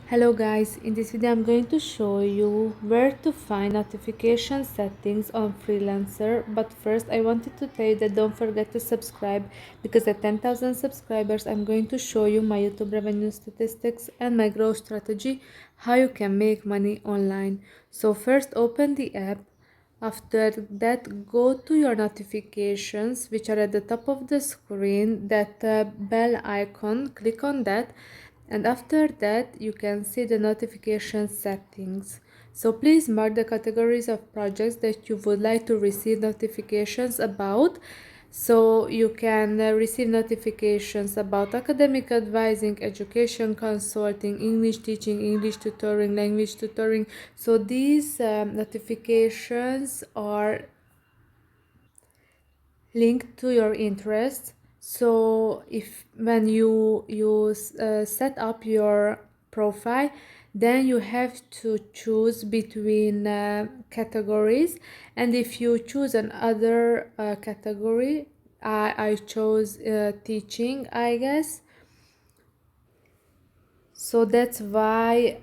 Hello guys, in this video I'm going to show you where to find notification settings on Freelancer, but first I wanted to tell you that don't forget to subscribe, because at 10,000 subscribers I'm going to show you my YouTube revenue statistics and my growth strategy, how you can make money online. So first open the app. After that, go to your notifications, which are at the top of the screen, that bell icon, click on that, and after that you can see the notification settings. So please mark the categories of projects that you would like to receive notifications about. So you can receive notifications about academic advising, education consulting, English teaching, English tutoring, language tutoring. So these notifications are linked to your interests. So if when you set up your profile, then you have to choose between categories, and if you choose another category, I chose teaching, I guess. So that's why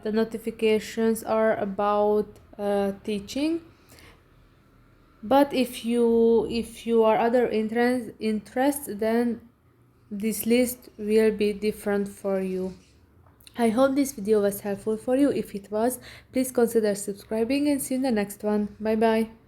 the notifications are about teaching. But if you are other interests, then this list will be different for you. I hope this video was helpful for you. If it was, please consider subscribing and see you in the next one. Bye bye.